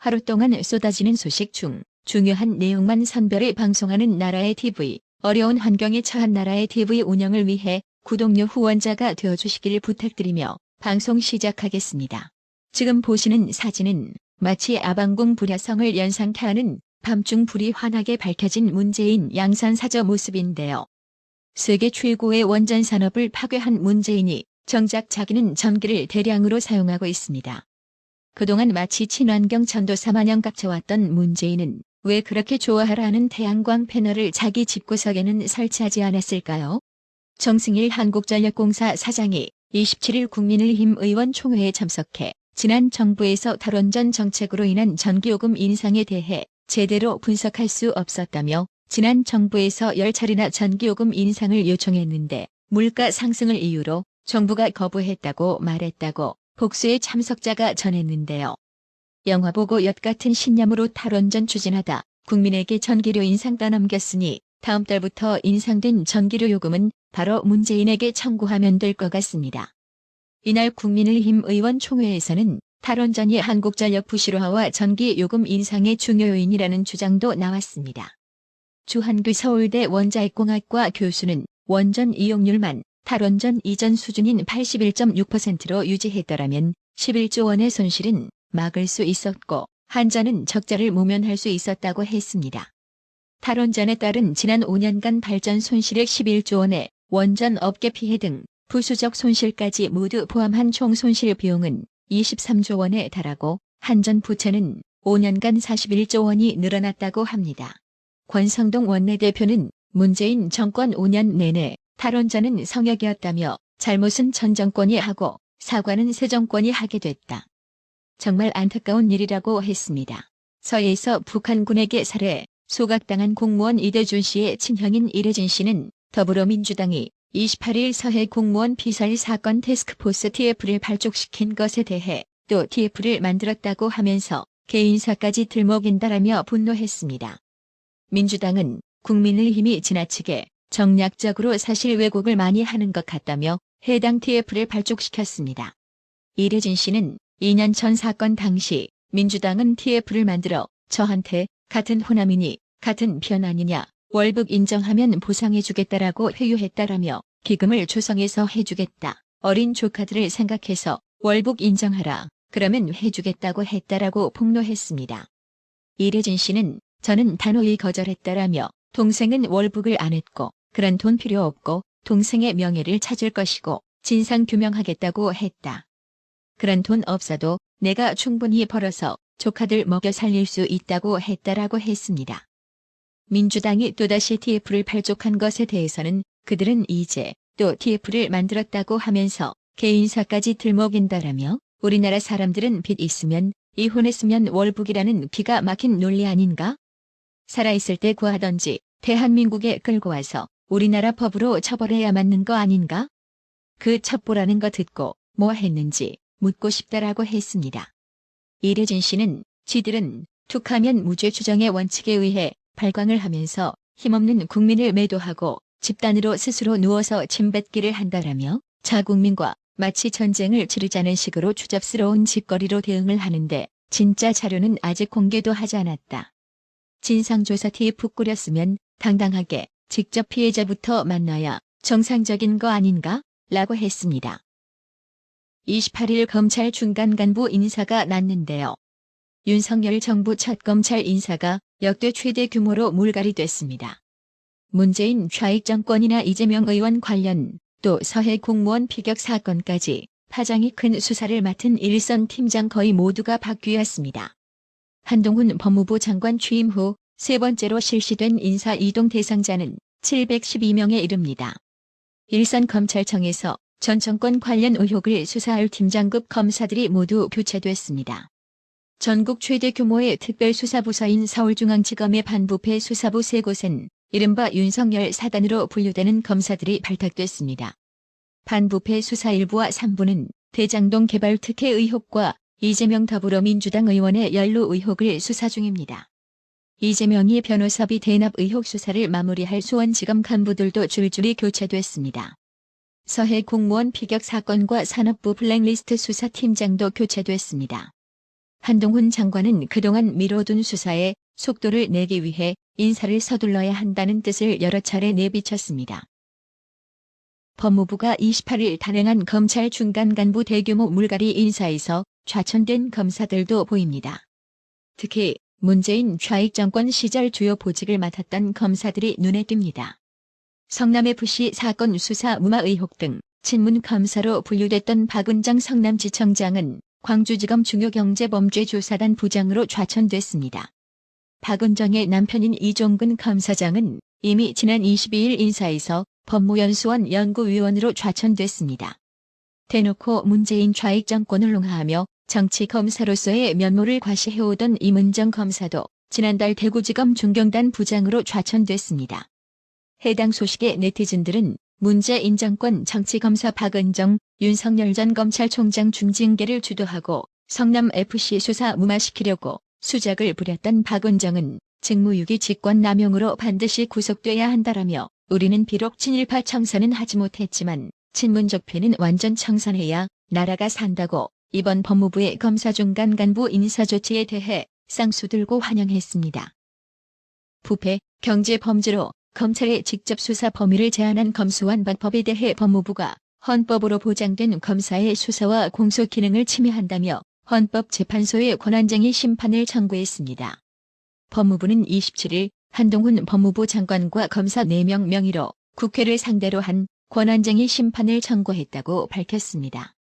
하루 동안 쏟아지는 소식 중 중요한 내용만 선별해 방송하는 나라의 TV, 어려운 환경에 처한 나라의 TV 운영을 위해 구독료 후원자가 되어주시길 부탁드리며 방송 시작하겠습니다. 지금 보시는 사진은 마치 아방궁 불야성을 연상케 하는 밤중 불이 환하게 밝혀진 문재인 양산사저 모습인데요. 세계 최고의 원전 산업을 파괴한 문재인이 정작 자기는 전기를 대량으로 사용하고 있습니다. 그동안 마치 친환경 전도사 마냥 깍져왔던 문재인은 왜 그렇게 좋아하라는 태양광 패널을 자기 집구석에는 설치하지 않았을까요? 정승일 한국전력공사 사장이 27일 국민의힘 의원총회에 참석해 지난 정부에서 탈원전 정책으로 인한 전기요금 인상에 대해 제대로 분석할 수 없었다며 지난 정부에서 10차례나 전기요금 인상을 요청했는데 물가 상승을 이유로 정부가 거부했다고 말했다고 복수의 참석자가 전했는데요. 영화 보고 엿 같은 신념으로 탈원전 추진하다 국민에게 전기료 인상 떠넘겼으니 다음 달부터 인상된 전기료 요금은 바로 문재인에게 청구하면 될 것 같습니다. 이날 국민의힘 의원총회에서는 탈원전이 한국전력 부실화와 전기요금 인상의 중요 요인이라는 주장도 나왔습니다. 주한규 서울대 원자핵공학과 교수는 원전 이용률만 탈원전 이전 수준인 81.6%로 유지했더라면 11조 원의 손실은 막을 수 있었고 한전은 적자를 모면할 수 있었다고 했습니다. 탈원전에 따른 지난 5년간 발전 손실액 11조 원의 원전 업계 피해 등 부수적 손실까지 모두 포함한 총 손실 비용은 23조 원에 달하고 한전 부채는 5년간 41조 원이 늘어났다고 합니다. 권성동 원내대표는 문재인 정권 5년 내내 탈원전은 성역이었다며 잘못은 전 정권이 하고 사과는 새 정권이 하게 됐다. 정말 안타까운 일이라고 했습니다. 서해에서 북한군에게 살해, 소각당한 공무원 이대준 씨의 친형인 이래진 씨는 더불어민주당이 28일 서해 공무원 피살 사건 태스크포스 TF를 발족시킨 것에 대해 또 TF를 만들었다고 하면서 개인사까지 들먹인다라며 분노했습니다. 민주당은 국민의힘이 지나치게 정략적으로 사실 왜곡을 많이 하는 것 같다며 해당 TF를 발족시켰습니다. 이래진 씨는 2년 전 사건 당시 민주당은 TF를 만들어 저한테 같은 호남이니 같은 편 아니냐, 월북 인정하면 보상해주겠다라고 회유했다라며 기금을 조성해서 해주겠다, 어린 조카들을 생각해서 월북 인정하라, 그러면 해주겠다고 했다라고 폭로했습니다. 이래진 씨는 저는 단호히 거절했다라며 동생은 월북을 안 했고 그런 돈 필요 없고 동생의 명예를 찾을 것이고 진상규명하겠다고 했다. 그런 돈 없어도 내가 충분히 벌어서 조카들 먹여 살릴 수 있다고 했다라고 했습니다. 민주당이 또다시 TF를 발족한 것에 대해서는 그들은 이제 또 TF를 만들었다고 하면서 개인사까지 들먹인다라며 우리나라 사람들은 빚 있으면 이혼했으면 월북이라는 기가 막힌 논리 아닌가? 살아있을 때 구하던지 대한민국에 끌고 와서 우리나라 법으로 처벌해야 맞는 거 아닌가? 그 첩보라는 거 듣고 뭐 했는지 묻고 싶다라고 했습니다. 이래진 씨는 지들은 툭하면 무죄 추정의 원칙에 의해 발광을 하면서 힘없는 국민을 매도하고 집단으로 스스로 누워서 침뱉기를 한다라며 자국민과 마치 전쟁을 치르자는 식으로 추잡스러운 짓거리로 대응을 하는데 진짜 자료는 아직 공개도 하지 않았다. 진상조사 TF 꾸렸으면 당당하게 직접 피해자부터 만나야 정상적인 거 아닌가? 라고 했습니다. 28일 검찰 중간 간부 인사가 났는데요. 윤석열 정부 첫 검찰 인사가 역대 최대 규모로 물갈이됐습니다. 문재인 좌익 정권이나 이재명 의원 관련 또 서해 공무원 피격 사건까지 파장이 큰 수사를 맡은 일선 팀장 거의 모두가 바뀌었습니다. 한동훈 법무부 장관 취임 후 세 번째로 실시된 인사 이동 대상자는 712명에 이릅니다. 일선 검찰청에서 전 정권 관련 의혹을 수사할 팀장급 검사들이 모두 교체됐습니다. 전국 최대 규모의 특별수사부서인 서울중앙지검의 반부패 수사부 3곳은 이른바 윤석열 사단으로 분류되는 검사들이 발탁됐습니다. 반부패 수사 1부와 3부는 대장동 개발 특혜 의혹과 이재명 더불어민주당 의원의 연루 의혹을 수사 중입니다. 이재명이 변호사비 대납 의혹 수사를 마무리할 수원지검 간부들도 줄줄이 교체됐습니다. 서해 공무원 피격 사건과 산업부 블랙리스트 수사팀장도 교체됐습니다. 한동훈 장관은 그동안 미뤄둔 수사에 속도를 내기 위해 인사를 서둘러야 한다는 뜻을 여러 차례 내비쳤습니다. 법무부가 28일 단행한 검찰 중간 간부 대규모 물갈이 인사에서 좌천된 검사들도 보입니다. 특히 문재인 좌익 정권 시절 주요 보직을 맡았던 검사들이 눈에 띕니다. 성남FC 사건 수사 무마 의혹 등 친문 검사로 분류됐던 박은정 성남지청장은 광주지검 중요경제범죄조사단 부장으로 좌천됐습니다. 박은정의 남편인 이종근 검사장은 이미 지난 22일 인사에서 법무연수원 연구위원으로 좌천됐습니다. 대놓고 문재인 좌익 정권을 옹호하며 정치검사로서의 면모를 과시해오던 임은정 검사도 지난달 대구지검 중경단 부장으로 좌천됐습니다. 해당 소식에 네티즌들은 문재인 정권 정치검사 박은정, 윤석열 전 검찰총장 중징계를 주도하고 성남FC 수사 무마시키려고 수작을 부렸던 박은정은 직무유기 직권남용으로 반드시 구속돼야 한다라며 우리는 비록 친일파 청산은 하지 못했지만 친문적폐는 완전 청산해야 나라가 산다고 이번 법무부의 검사 중간 간부 인사 조치에 대해 쌍수 들고 환영했습니다. 부패, 경제범죄로 검찰의 직접 수사 범위를 제한한 검수완박법에 대해 법무부가 헌법으로 보장된 검사의 수사와 공소 기능을 침해한다며 헌법재판소의 권한쟁의 심판을 청구했습니다. 법무부는 27일 한동훈 법무부 장관과 검사 4명 명의로 국회를 상대로 한 권한쟁의 심판을 청구했다고 밝혔습니다.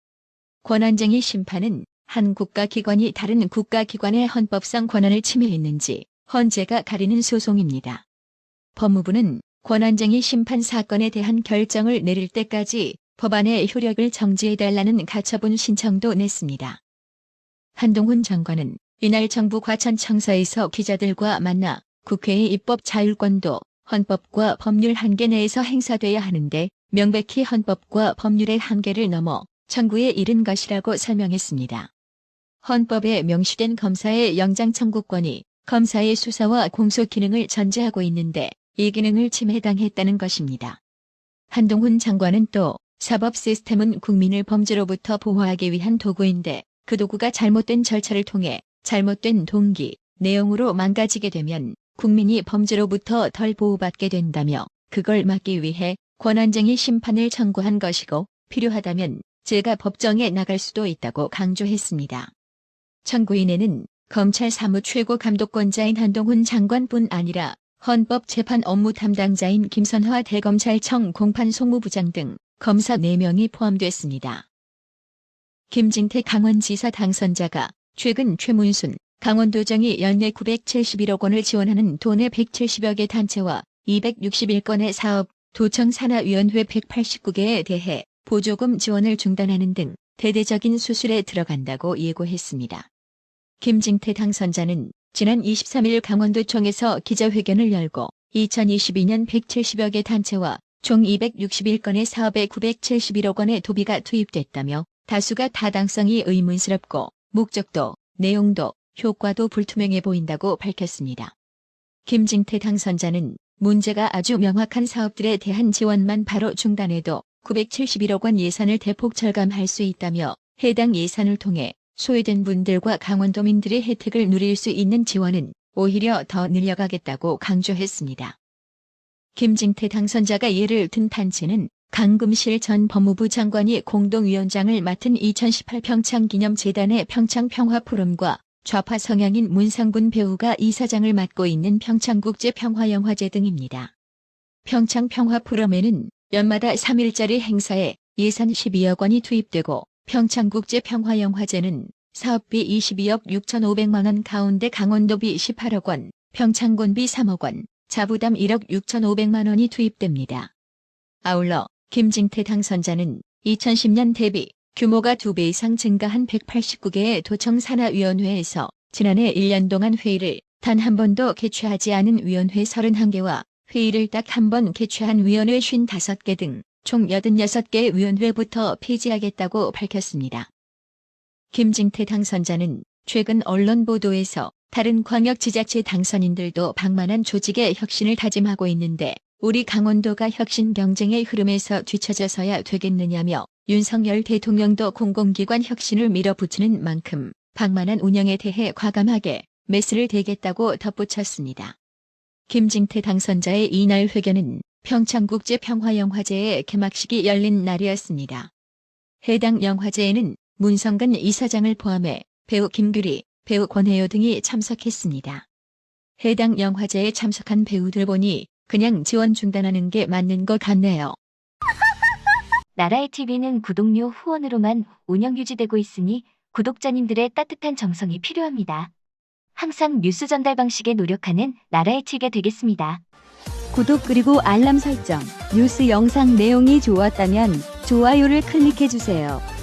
권한쟁의 심판은 한 국가기관이 다른 국가기관의 헌법상 권한을 침해했는지 헌재가 가리는 소송입니다. 법무부는 권한쟁의 심판 사건에 대한 결정을 내릴 때까지 법안의 효력을 정지해달라는 가처분 신청도 냈습니다. 한동훈 장관은 이날 정부 과천청사에서 기자들과 만나 국회의 입법 자율권도 헌법과 법률 한계 내에서 행사돼야 하는데 명백히 헌법과 법률의 한계를 넘어 청구에 이른 것이라고 설명했습니다. 헌법에 명시된 검사의 영장 청구권이 검사의 수사와 공소 기능을 전제하고 있는데 이 기능을 침해당했다는 것입니다. 한동훈 장관은 또 사법 시스템은 국민을 범죄로부터 보호하기 위한 도구인데 그 도구가 잘못된 절차를 통해 잘못된 동기, 내용으로 망가지게 되면 국민이 범죄로부터 덜 보호받게 된다며 그걸 막기 위해 권한쟁의 심판을 청구한 것이고 필요하다면 제가 법정에 나갈 수도 있다고 강조했습니다. 청구인에는 검찰 사무 최고감독권자인 한동훈 장관뿐 아니라 헌법재판 업무 담당자인 김선화 대검찰청 공판 송무부장 등 검사 4명이 포함됐습니다. 김진태 강원지사 당선자가 최근 최문순, 강원도정이 연내 971억 원을 지원하는 도내 170여 개 단체와 261건의 사업, 도청 산하위원회 189개에 대해 보조금 지원을 중단하는 등 대대적인 수술에 들어간다고 예고했습니다. 김진태 당선자는 지난 23일 강원도청에서 기자회견을 열고 2022년 170여 개 단체와 총 261건의 사업에 971억 원의 도비가 투입됐다며 다수가 타당성이 의문스럽고 목적도, 내용도, 효과도 불투명해 보인다고 밝혔습니다. 김진태 당선자는 문제가 아주 명확한 사업들에 대한 지원만 바로 중단해도 971억 원 예산을 대폭 절감할 수 있다며 해당 예산을 통해 소외된 분들과 강원도민들의 혜택을 누릴 수 있는 지원은 오히려 더 늘려가겠다고 강조했습니다. 김진태 당선자가 예를 든 단체는 강금실 전 법무부 장관이 공동위원장을 맡은 2018 평창기념재단의 평창평화포럼과 좌파 성향인 문상군 배우가 이사장을 맡고 있는 평창국제평화영화제 등입니다. 평창평화포럼에는 연마다 3일짜리 행사에 예산 12억 원이 투입되고 평창국제평화영화제는 사업비 22억 6,500만 원 가운데 강원도비 18억 원, 평창군비 3억 원, 자부담 1억 6,500만 원이 투입됩니다. 아울러 김진태 당선자는 2010년 대비 규모가 2배 이상 증가한 189개의 도청 산하위원회에서 지난해 1년 동안 회의를 단 한 번도 개최하지 않은 위원회 31개와 회의를 딱 한 번 개최한 위원회 55개 등 총 86개 위원회부터 폐지하겠다고 밝혔습니다. 김진태 당선자는 최근 언론 보도에서 다른 광역지자체 당선인들도 방만한 조직의 혁신을 다짐하고 있는데 우리 강원도가 혁신 경쟁의 흐름에서 뒤처져서야 되겠느냐며 윤석열 대통령도 공공기관 혁신을 밀어붙이는 만큼 방만한 운영에 대해 과감하게 메스를 대겠다고 덧붙였습니다. 김진태 당선자의 이날 회견은 평창국제평화영화제의 개막식이 열린 날이었습니다. 해당 영화제에는 문성근 이사장을 포함해 배우 김규리, 배우 권혜요 등이 참석했습니다. 해당 영화제에 참석한 배우들 보니 그냥 지원 중단하는 게 맞는 것 같네요. 나라의 TV는 구독료 후원으로만 운영 유지되고 있으니 구독자님들의 따뜻한 정성이 필요합니다. 항상 뉴스 전달 방식에 노력하는 나라의 TV가 되겠습니다. 구독 그리고 알람 설정, 뉴스 영상 내용이 좋았다면 좋아요를 클릭해주세요.